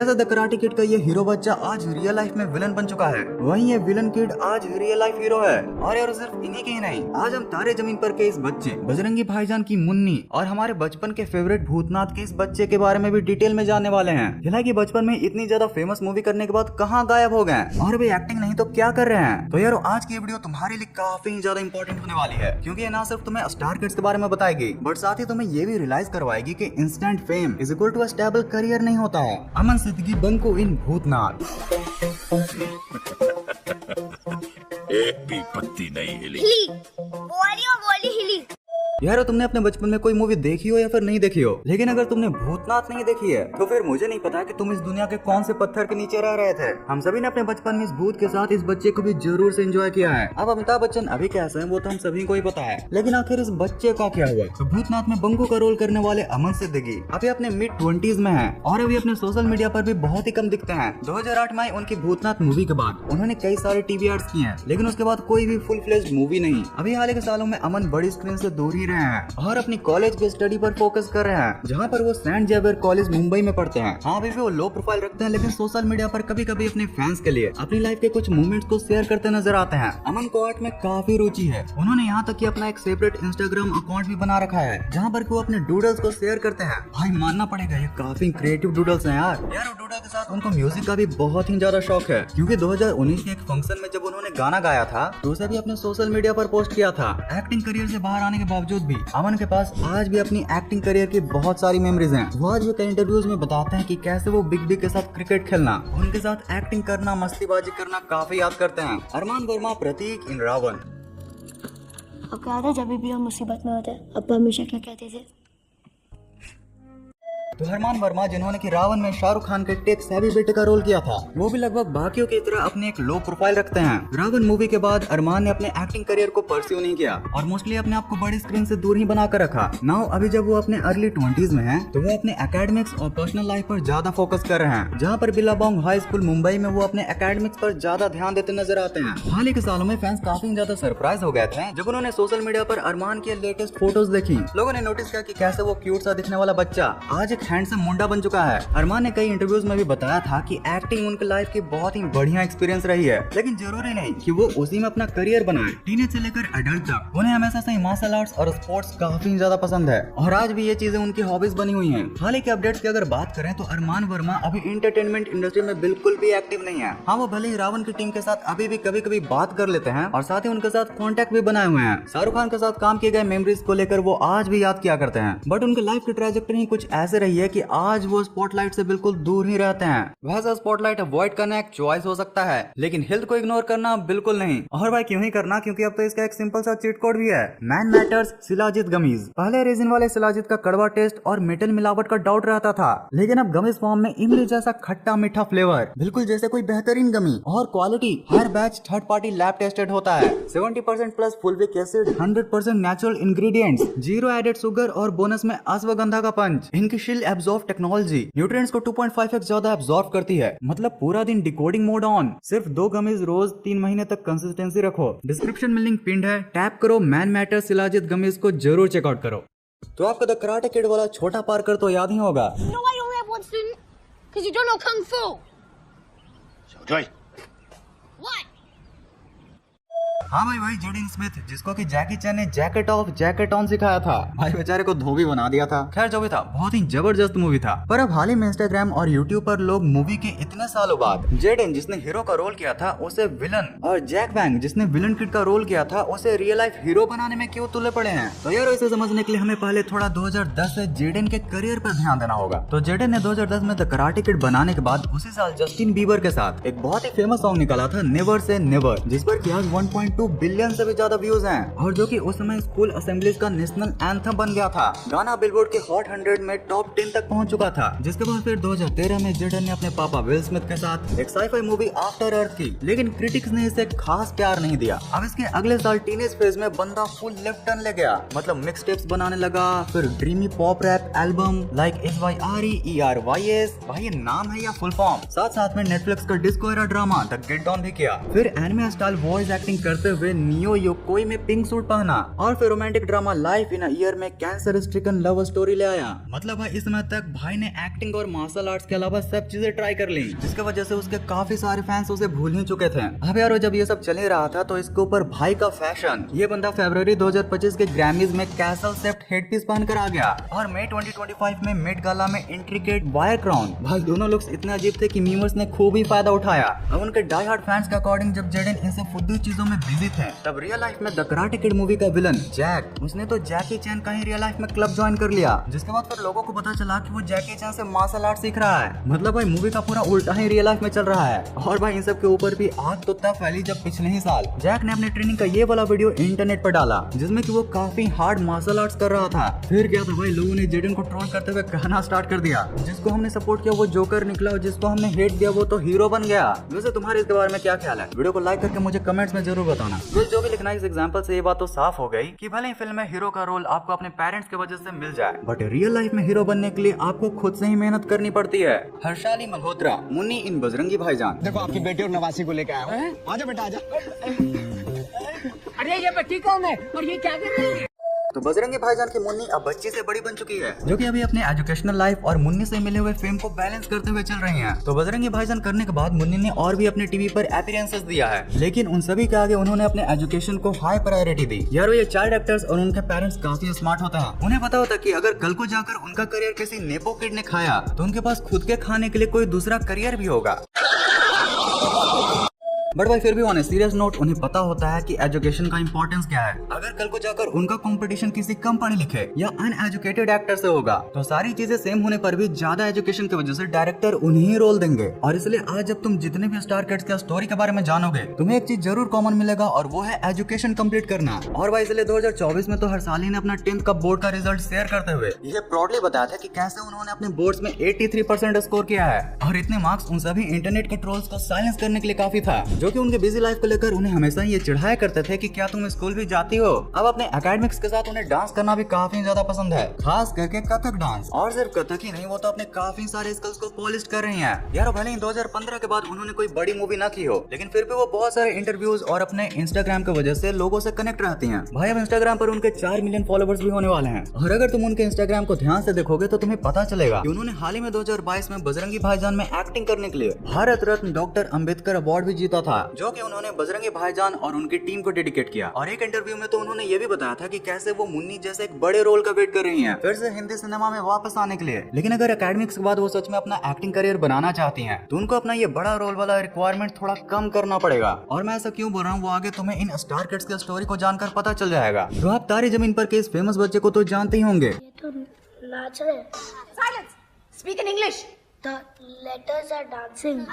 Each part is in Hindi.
ऐसा द कराटे किड का ये हीरो बच्चा आज रियल लाइफ में विलन बन चुका है, वहीं ये विलन किड आज रियल लाइफ हीरो है। और यार सिर्फ इन्हीं के ही नहीं, आज हम तारे जमीन पर के इस बच्चे बजरंगी भाईजान की मुन्नी और हमारे बचपन के फेवरेट भूतनाथ के इस बच्चे के बारे में भी डिटेल में जानने वाले हैं। हालांकि बचपन में इतनी ज्यादा फेमस मूवी करने के बाद कहाँ गायब हो गए और अभी एक्टिंग नहीं तो क्या कर रहे हैं। तो यार आज की वीडियो तुम्हारे लिए काफी ज्यादा इंपॉर्टेंट होने वाली है, क्योंकि ये ना सिर्फ तुम्हें स्टार किड्स के बारे में बताएगी बट साथ ही तुम्हें ये भी रियलाइज करवाएगी कि instant fame is equal to stable career नहीं होता है। अमन सिद्दीकी बंको इन भूतनाथ। एक भी पत्ती नहीं हिली। बोली हिली। यार तुमने अपने बचपन में कोई मूवी देखी हो या फिर नहीं देखी हो, लेकिन अगर तुमने भूतनाथ नहीं देखी है तो फिर मुझे नहीं पता कि तुम इस दुनिया के कौन से पत्थर के नीचे रह रहे थे। हम सभी ने अपने बचपन में इस भूत के साथ इस बच्चे को भी जरूर से एंजॉय किया है। अब अमिताभ बच्चन अभी कैसे हैं वो तो हम सभी को ही पता है, लेकिन आखिर इस बच्चे का क्या हुआ। तो भूतनाथ में बंको का रोल करने वाले अमन सिद्दीकी अभी अपने मिड 20s में है और अभी अपने सोशल मीडिया पर भी बहुत ही कम दिखते हैं। 2008 में उनकी भूतनाथ मूवी के बाद उन्होंने कई सारे टीवी एड्स किए हैं, लेकिन उसके बाद कोई भी फुल फ्लेज्ड मूवी नहीं। अभी हाल के सालों में अमन बड़ी स्क्रीन से दूर ही रहे हैं और अपनी कॉलेज के स्टडी पर फोकस कर रहे हैं, जहां पर वो सेंट जेवियर कॉलेज मुंबई में पढ़ते हैं। हाँ अभी भी वो लो प्रोफाइल रखते हैं, लेकिन सोशल मीडिया पर कभी कभी अपने फैंस के लिए अपनी लाइफ के कुछ मोमेंट्स को शेयर करते नजर आते हैं। अमन को आर्ट में काफी रुचि है, उन्होंने यहाँ तक कि अपना एक सेपरेट इंस्टाग्राम अकाउंट भी बना रखा है, जहाँ पर वो अपने डूडल्स को शेयर करते हैं। भाई मानना पड़ेगा ये काफी क्रिएटिव डूडल्स हैं यार। वो डूडल के साथ उनको म्यूजिक का भी बहुत ही ज्यादा शौक है, क्योंकि 2019 के एक फंक्शन में जब उन्होंने गाना गाया था तो उसे भी अपने सोशल मीडिया पर पोस्ट किया था। एक्टिंग करियर से बाहर आने के बावजूद भी अमन के पास आज भी अपनी एक्टिंग करियर की बहुत सारी मेमोरीज हैं। वो आज भी कई इंटरव्यूज में बताते हैं कि कैसे वो बिग बी के साथ क्रिकेट खेलना, उनके साथ एक्टिंग करना, मस्तीबाजी करना काफी याद करते हैं। अरमान वर्मा प्रतीक इन रावण। अब क्या था जब भी हम मुसीबत में होते अब्बा हमेशा क्या कहते थे। तो अरमान वर्मा जिन्होंने कि रावण में शाहरुख खान के टेक सेवी बेटे का रोल किया था, वो भी लगभग बाकियों की तरह अपने एक लो प्रोफाइल रखते हैं। रावण मूवी के बाद अरमान ने अपने एक्टिंग करियर को परस्यू नहीं किया और मोस्टली अपने आप को बड़ी स्क्रीन से दूर ही बनाकर रखा। नाउ अभी जब वो अपने अर्ली 20s में हैं, तो वो अपने एकेडमिक्स और पर्सनल लाइफ पर ज्यादा फोकस कर रहे हैं, जहाँ पर बिलाबोंग हाई स्कूल मुंबई में वो अपने एकेडमिक्स पर ज्यादा ध्यान देते नजर आते हैं। हाल ही के सालों में फैंस काफी ज्यादा सरप्राइज हो गए थे जब उन्होंने सोशल मीडिया पर अरमान की लेटेस्ट फोटोज देखी। लोगों ने नोटिस किया कि कैसे वो क्यूट सा दिखने वाला बच्चा आज एक हैंडसम मुंडा बन चुका है। अरमान ने कई इंटरव्यूज में भी बताया था कि एक्टिंग उनकी लाइफ की बहुत ही बढ़िया एक्सपीरियंस रही है, लेकिन जरूरी नहीं कि वो उसी में अपना करियर बनाए। टीनेज से लेकर एडल्ट तक उन्हें हमेशा से मार्शल आर्ट्स और स्पोर्ट्स काफी ज्यादा पसंद है और आज भी ये चीजें उनकी हॉबीज बनी हुई हैं। हाल ही के अपडेट्स की अगर बात करें तो अरमान वर्मा अभी एंटरटेनमेंट इंडस्ट्री में बिल्कुल भी एक्टिव नहीं है। हाँ वो भले ही रावण की टीम के साथ अभी भी कभी कभी बात कर लेते हैं और साथ ही उनके साथ कॉन्टेक्ट भी बनाए हुए हैं। शाहरुख खान के साथ काम किए गए मेमोरीज को लेकर वो आज भी याद किया करते हैं, बट उनके लाइफ की ट्रैजेक्टरी ही कुछ ऐसे रही है कि आज वो स्पॉटलाइट से बिल्कुल दूर ही रहते हैं। वैसे स्पॉटलाइट अवॉइड करना एक चॉइस हो सकता है, लेकिन हेल्थ को इग्नोर करना बिल्कुल नहीं। और भाई क्यों ही करना, क्योंकि अब तो इसका एक सिंपल सा चीट कोड भी है। Man matters shilajit gummies. पहले रेजिन वाले शिलाजीत का कड़वा टेस्ट और मेटल मिलावट का डाउट रहता था, लेकिन अब गमीज फॉर्म में इमली जैसा खट्टा मीठा फ्लेवर, बिल्कुल जैसे कोई बेहतरीन गमी। और क्वालिटी हर batch third party lab tested होता है। 70% plus fulvic acid, 100% natural ingredients, 0 added sugar और बोनस में अश्वगंधा का पंच। इनकी शील्ड एब्जॉर्ब टेक्नोलॉजी न्यूट्रिएंट्स को 2.5x ज्यादा एब्जॉर्ब करती है, मतलब पूरा दिन डिकोडिंग मोड ऑन। सिर्फ 2 गमीज रोज 3 महीने तक कंसिस्टेंसी रखो। डिस्क्रिप्शन में लिंक पिंड है, टैप करो। मैन मैटर शिलाजीत गमीज को जरूर चेकआउट करो। तो आपको द कराटे किड वाला छोटा पार्कर तो याद ही होगा। You know why you only have one student? Because you don't know kung fu. Joy. What? हाँ भाई जेडन स्मिथ, जिसको कि जैकी चैन ने जैकेट ऑफ जैकेट ऑन सिखाया था, भाई बेचारे को धोबी बना दिया था। खैर जो भी था, बहुत ही जबरदस्त मूवी था। पर अब हाल ही में इंस्टाग्राम और यूट्यूब पर लोग मूवी के इतने सालों बाद जेडन जिसने हीरो का रोल किया था उसे विलन, और जैक वैंग जिसने विलन किड का रोल किया था उसे रियल लाइफ हीरो बनाने में क्यों तुले पड़े हैं। तो यार इसे समझने के लिए हमें पहले थोड़ा 2010 से जेडन के करियर पर ध्यान देना होगा। तो जेडन ने 2010 में द कराटे किड बनाने के बाद उसी साल जस्टिन बीबर के साथ एक बहुत ही फेमस सॉन्ग निकाला था, नेवर से नेवर, जिस पर कि आज 1.2 बिलियन से भी ज्यादा व्यूज हैं और जो कि उस समय स्कूल असेंबलीज का नेशनल एंथम बन गया था। गाना बिलबोर्ड के हॉट 100 में टॉप 10 तक पहुंच चुका था। जिसके बाद फिर 2013 में जेडन ने अपने पापा विल स्मिथ के साथ एक साईफाई मूवी आफ्टर अर्थ की, लेकिन क्रिटिक्स ने इसे खास प्यार नहीं दिया। अब इसके अगले साल टीनेज फेज में बंदा फुल लेफ्ट टर्न ले गया, मतलब मिक्स टेप्स बनाने लगा, फिर dreamy pop rap album like SYREERYS, भाई ये नाम है या फुल फॉर्म। साथ साथ में नेटफ्लिक्स का disco era drama the get down भी किया। फिर एनिमे स्टाइल वॉइस एक्टिंग करते हुए नियो योकोई में पिंक सूट पहना और फिर romantic drama life in a year में कैंसर स्ट्रिकन लव स्टोरी ले आया। मतलब भाई इस समय तक भाई ने एक्टिंग और मार्शल आर्ट्स के अलावा सब चीजें ट्राई कर ली, जिसकी वजह से उसके काफी सारे फैंस उसे भूल ही चुके थे। अब यार जब ये सब चल ही रहा था तो इसके ऊपर भाई का फैशन, ये बंदा फरवरी 2025 के ग्रैमीज में कैसल सेप्ट हेडपीस पहनकर आ गया और मई 2025 में मेट गाला में इंट्रिकेट वायर क्राउन। भाई दोनों लुक्स इतने अजीब थे कि मीमर्स ने खूब ही फायदा उठाया। अब उनके डाई हार्ड फैंस के अकॉर्डिंग जब जेडन इन सब फुद्दू चीजों में बिजी थे, तब रियल लाइफ में द कराटे किड मूवी का विलन जैक, उसने तो जैकी चैन का ही रियल लाइफ में क्लब ज्वाइन कर लिया, जिसके बाद फिर लोगों को पता चला कि वो जैकी चैन से मार्शल आर्ट सीख रहा है। मतलब भाई मूवी का पूरा उल्टा ही रियल लाइफ में चल रहा है। और भाई इन सब के ऊपर भी आग तो तब फैली जब पिछले ही साल जैक ने अपने ट्रेनिंग का ये वाला वीडियो इंटरनेट पर डाला, जिसमें कि वो काफी हार्ड मार्शल आर्ट्स कर रहा था। फिर क्या था भाई, लोगों ने जेडन को ट्रोल करते हुए कहना स्टार्ट कर दिया, जिसको हमने सपोर्ट किया वो जोकर निकला और जिसको हमने हेट दिया वो तो हीरो बन गया। वैसे तुम्हारे इसके बारे में क्या ख्याल है? वीडियो को लाइक करके मुझे कमेंट्स में जरूर बताना। तो जो भी लिखना है इस एग्जांपल से ये बात तो साफ हो गई कि भले ही फिल्म में हीरो का रोल आपको अपने पेरेंट्स की वजह से मिल जाए, बट रियल लाइफ में हीरो बनने के लिए आपको खुद से ही मेहनत करनी पड़ती है। हर्षाली मल्होत्रा, मुन्नी इन बजरंगी भाईजान। देखो आपकी बेटी और नवासी को लेकर आया हूँ। आजा बेटा आजा। अरे ये बच्ची कौन है और ये क्या कर रही है? तो बजरंगी भाईजान की मुन्नी अब बच्ची से बड़ी बन चुकी है, जो कि अभी अपने एजुकेशनल लाइफ और मुन्नी से मिले हुए फेम को बैलेंस करते हुए चल रही हैं। तो बजरंगी भाईजान करने के बाद मुन्नी ने और भी अपने टीवी पर अपीयरेंसेस दिया है, लेकिन उन सभी के आगे उन्होंने अपने एजुकेशन को हाई प्रायोरिटी दी। यार ये चाइल्ड एक्टर्स और उनके पेरेंट्स काफी स्मार्ट होते हैं। उन्हें पता होता है कि अगर कल को जाकर उनका करियर किसी नेपो किड ने खाया तो उनके पास खुद के खाने के लिए कोई दूसरा करियर भी होगा। बट भाई फिर भी ऑन ए सीरियस नोट उन्हें पता होता है कि एजुकेशन का इंपॉर्टेंस क्या है। अगर कल को जाकर उनका कंपटीशन किसी कम पढ़े लिखे या अनएजुकेटेड एक्टर से होगा तो सारी चीजें सेम होने पर भी ज्यादा एजुकेशन की वजह से डायरेक्टर उन्हें रोल देंगे। और इसलिए आज जब तुम जितने भी स्टार किड्स के स्टोरी के बारे में जानोगे, तुम्हें एक चीज जरूर कॉमन मिलेगा और वो है एजुकेशन कंप्लीट करना। और भाई इसलिए 2024 में तो हर्षाली ने अपना 10th का बोर्ड का रिजल्ट शेयर करते हुए ये प्राउडली बताया था कि कैसे उन्होंने अपने बोर्ड्स में 83% स्कोर किया है। और इतने मार्क्स उन सभी इंटरनेट के ट्रोल्स को साइलेंस करने के लिए काफी था, जो कि उनके बिजी लाइफ को लेकर उन्हें हमेशा ये चिढ़ाया करते थे कि क्या तुम स्कूल भी जाती हो। अब अपने एकेडमिक्स के साथ उन्हें डांस करना भी काफी ज्यादा पसंद है, खास करके कथक डांस। और सिर्फ कथक ही नहीं, वो तो अपने काफी सारे स्किल्स को पॉलिश कर रही हैं। यार भले ही 2015 के बाद उन्होंने कोई बड़ी मूवी ना की हो, लेकिन फिर भी वो बहुत सारे इंटरव्यूज और अपने इंस्टाग्राम की वजह से लोगों से कनेक्ट रहती हैं। भाई अब इंस्टाग्राम पर उनके 4 मिलियन फॉलोवर्स भी होने वाले हैं। और अगर तुम उनके इंस्टाग्राम को ध्यान से देखोगे तो तुम्हें पता चलेगा कि उन्होंने हाल ही में 2022 में बजरंगी भाईजान में एक्टिंग करने के लिए भारत रत्न डॉक्टर अंबेडकर अवार्ड भी जीता था, जो कि उन्होंने बजरंगी भाईजान और उनकी टीम को डेडिकेट किया। और एक इंटरव्यू में तो उन्होंने ये भी बताया था कि कैसे वो मुन्नी जैसे एक बड़े रोल का वेट कर रही हैं फिर से हिंदी सिनेमा में वापस आने के लिए। लेकिन अगर एकेडमिक्स के बाद वो सच में अपना एक्टिंग करियर बनाना चाहती हैं तो उनको अपना ये बड़ा रोल वाला रिक्वायरमेंट थोड़ा कम करना पड़ेगा। और मैं ऐसा क्यों बोल रहा हूँ, वो आगे तुम्हें इन स्टार किड्स की स्टोरी को जानकर पता चल जाएगा। तो आप तारे जमीन पर के इस फेमस बच्चे को तो जानते ही होंगे। ये तो नाच रहे। Silence. Speak in English. The letters are dancing.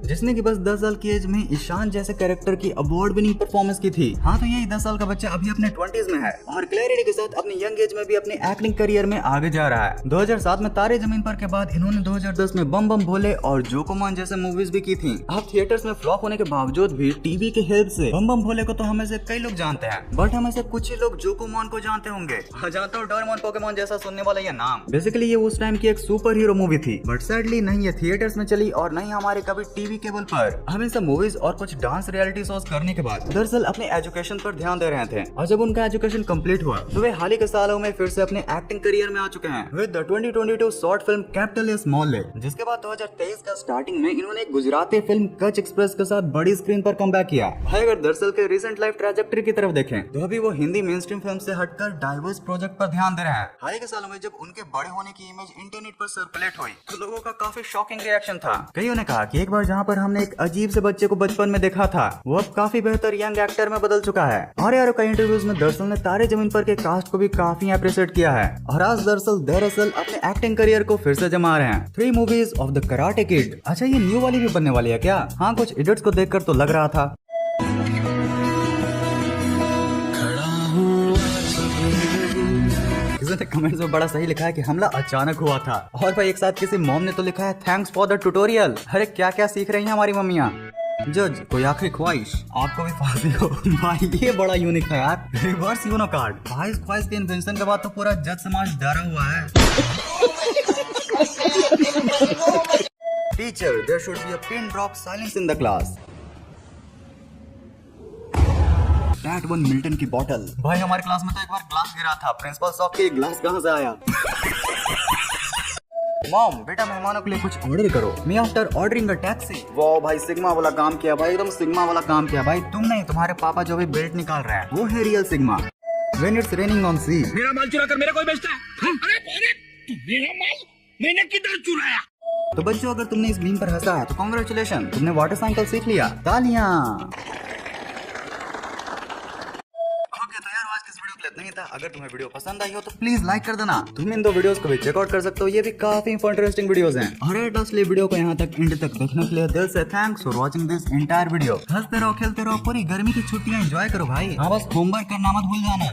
जिसने कि बस 10 साल की एज में ईशान जैसे कैरेक्टर की अवार्ड विनिंग परफॉर्मेंस की थी। हाँ तो यही 10 साल का बच्चा अभी अपने 20s में है और क्लैरिटी के साथ अपनी यंग एज में भी अपने एक्टिंग करियर में आगे जा रहा है। 2007 में तारे जमीन पर के बाद इन्होंने 2010 में बम बम भोले और जोकोमान जैसे मूवीज भी की थी। अब थिएटर्स में फ्लॉप होने के बावजूद भी टीवी के हेल्प से बम बम भोले को तो हमें से कई लोग जानते हैं, बट हमें से कुछ ही लोग जोकोमान को जानते होंगे। जानता हूँ डोरेमोन पोकेमोन जैसा सुनने वाला ये नाम। बेसिकली ये उस टाइम की एक सुपर हीरो मूवी थी, बट सैडली नहीं ये थिएटर्स में चली और नहीं हमारे कभी टीवी केबल पर। हम इन सब मूवीज और कुछ डांस रियलिटी शोज करने के बाद दरअसल अपने एजुकेशन पर ध्यान दे रहे थे। और जब उनका एजुकेशन कंप्लीट हुआ तो वे हाल ही के सालों में फिर से अपने एक्टिंग करियर में आ चुके हैं with the 2022 short film capital is small leg, जिसके बाद 2023 का स्टार्टिंग में इन्होंने एक गुजराती फिल्म कच एक्सप्रेस के साथ बड़ी स्क्रीन पर कमबैक किया। भाई अगर दरअसल के रिसेंट लाइफ ट्रैजेक्टरी की तरफ देखें तो अभी वो हिंदी मेन स्ट्रीम फिल्म से हटकर डाइवर्स प्रोजेक्ट पर ध्यान दे रहे हैं। हाल ही के सालों में जब उनके बड़े होने की इमेज इंटरनेट पर सर्कुलेट हुई तो लोगों का काफी शॉकिंग रिएक्शन था। कईयों ने कहा कि एक बार जहाँ पर हमने एक अजीब से बच्चे को बचपन में देखा था वो अब काफी बेहतर यंग एक्टर में बदल चुका है। और यार कई इंटरव्यूज में दरअसल ने तारे जमीन पर के कास्ट को भी काफी अप्रिशिएट किया है और आज दरअसल अपने एक्टिंग करियर को फिर से जमा रहे हैं। 3 movies of the karate kid. अच्छा ये न्यू वाली भी बनने वाली है क्या? हाँ कुछ एडिट्स को देखकर तो लग रहा था। किसी ने कमेंट्स में बड़ा सही लिखा है कि हमला अचानक हुआ था। और भाई एक साथ किसी मॉम ने तो लिखा है थैंक्स फॉर द ट्यूटोरियल। अरे क्या क्या सीख रही हैं हमारी मम्मियाँ। जज कोई आखिरी ख्वाहिश आपको भी फांसी हो। भाई ये बड़ा यूनिक है यार, रिवर्स यूनो कार्ड। भाई इस ख्वाहिश के इन्वेंशन के बाद तो पूरा जज समाज डरा हुआ है। Teacher there should be a pin drop silence in the class. That one Milton की बॉटल। भाई हमारे क्लास में तो एक बार ग्लास गिरा था, प्रिंसिपल साहब के ग्लास कहाँ से आया? मॉम, बेटा मेहमानों के लिए कुछ ऑर्डर करो। Me after ordering a taxi. वाह भाई, सिग्मा वाला काम किया भाई, एकदम सिग्मा वाला काम किया भाई। तुम नहीं, तुम्हारे पापा जो भी बेल्ट निकाल रहे हैं वो है real sigma. When it's raining on sea। मेरा माल चुरा कर मेरा कोई बेचता है? अरे तू मेरा माल मैंने किधर चुराया? तो बच्चों, अगर तुमने इस मीम पर हंसा है तो कांग्रेचुलेशन, तुमने वाटर साइकिल सीख लिया। तालियां। ओके, तो यार आज की इस वीडियो के लिए इतना ही था। अगर तुम्हें वीडियो पसंद आई हो तो प्लीज लाइक कर देना। तुम इन दो वीडियोस को भी चेकआउट कर सकते हो, ये भी काफी इंटरेस्टिंग वीडियोस हैं। और असली वीडियो को यहाँ तक एंड तक देखने के लिए दिल से thanks for watching this entire video. हंसते रहो, खेलते रहो, पूरी गर्मी की छुट्टियां एंजॉय करो भाई। हाँ, बस होमवर्क करना मत भूल जाना।